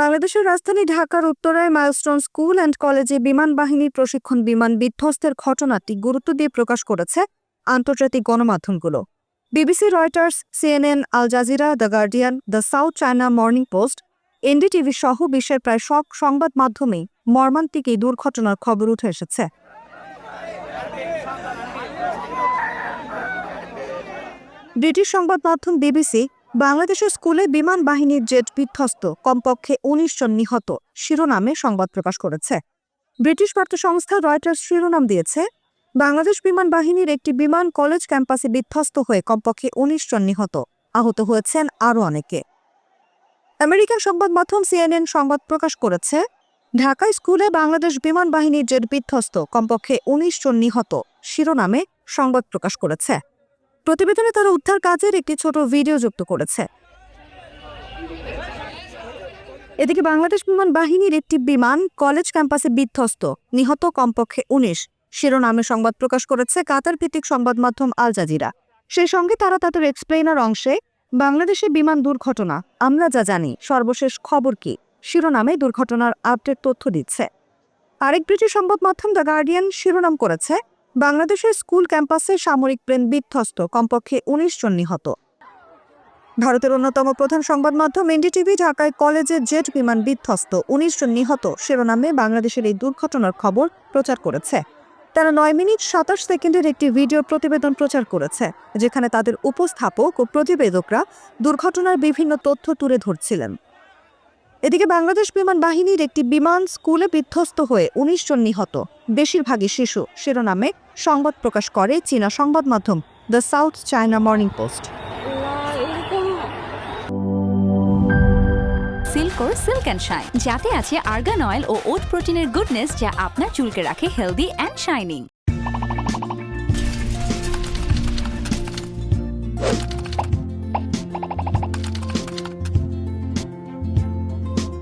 বাংলাদেশের রাজধানী ঢাকার উত্তরায় মাইলস্টোন স্কুল অ্যান্ড কলেজে বিমান বাহিনীর প্রশিক্ষণ বিমান বিধ্বস্তের ঘটনাটি গুরুত্ব দিয়ে প্রকাশ করেছে আন্তর্জাতিক গণমাধ্যমগুলো। BBC, Reuters, CNN, Al Jazeera, the Guardian, the South China Morning Post, NDTV সহ বিশ্বের প্রায় সব সংবাদ মাধ্যমেই মর্মান্তিক এই দুর্ঘটনার খবর উঠে এসেছে। ব্রিটিশ সংবাদ মাধ্যম বিবিসি বাংলাদেশের স্কুলে বিমান বাহিনীর জেট বিধ্বস্ত, কমপক্ষে ১৯ জন নিহত শিরোনামে সংবাদ প্রকাশ করেছে। ব্রিটিশ বার্তা সংস্থা রয়টার্স শিরোনাম দিয়েছে, বাংলাদেশ বিমান বাহিনীর একটি বিমান কলেজ ক্যাম্পাসে বিধ্বস্ত হয়ে কমপক্ষে ১৯ জন নিহত, আহত হয়েছেন আরও অনেকে। আমেরিকান সংবাদ মাধ্যম সিএনএন সংবাদ প্রকাশ করেছে, ঢাকায় স্কুলে বাংলাদেশ বিমান বাহিনীর জেট বিধ্বস্ত, কমপক্ষে ১৯ জন নিহত শিরোনামে সংবাদ প্রকাশ করেছে। প্রতিবেদনে তারা উদ্ধার কাজের একটি ছোট ভিডিও যুক্ত করেছে। এদিকে বাংলাদেশ বিমান বাহিনীর একটি বিমান কলেজ ক্যাম্পাসে বিধ্বস্ত, নিহত কমপক্ষে ১৯ শিরোনামে সংবাদ প্রকাশ করেছে কাতার ভিত্তিক সংবাদ মাধ্যম আল জাজিরা। সেই সঙ্গে তারা তাদের এক্সপ্লেইনার অংশে বাংলাদেশে বিমান দুর্ঘটনা, আমরা যা জানি, সর্বশেষ খবর কি শিরোনামে দুর্ঘটনার আপডেট তথ্য দিচ্ছে। আরেক ব্রিটিশ সংবাদ মাধ্যম দ্য গার্ডিয়ান শিরোনাম করেছে, বাংলাদেশের স্কুল ক্যাম্পাসে সামরিক প্লেন বিধ্বস্ত, কমপক্ষে ১৯ জন নিহত। ভারতের অন্যতম প্রধান সংবাদ মাধ্যম এনডিটিভি ঢাকায় কলেজে জেট বিমান বিধ্বস্ত, ১৯ জন নিহত শিরোনামে বাংলাদেশের এই দুর্ঘটনার খবর প্রচার করেছে। তারা ৯ মিনিট ২৭ সেকেন্ডের একটি ভিডিও প্রতিবেদন প্রচার করেছে, যেখানে তাদের উপস্থাপক ও প্রতিবেদকরা দুর্ঘটনার বিভিন্ন তথ্য তুলে ধরছিলেন। এদিকে বাংলাদেশ বিমান বাহিনীর একটি বিমান স্কুলে বিধ্বস্ত হয়ে ১৯ জন নিহত, বেশিরভাগই শিশু শিরোনামে সংবাদ প্রকাশ করে চীনা সংবাদ মাধ্যম the South China Morning Post. সিল্কোর সিল্ক অ্যান্ড শাইন, যাতে আছে আর্গান অয়েল ও ওট প্রোটিনের গুডনেস, যা আপনার চুলকে রাখে হেলদি অ্যান্ড শাইনিং।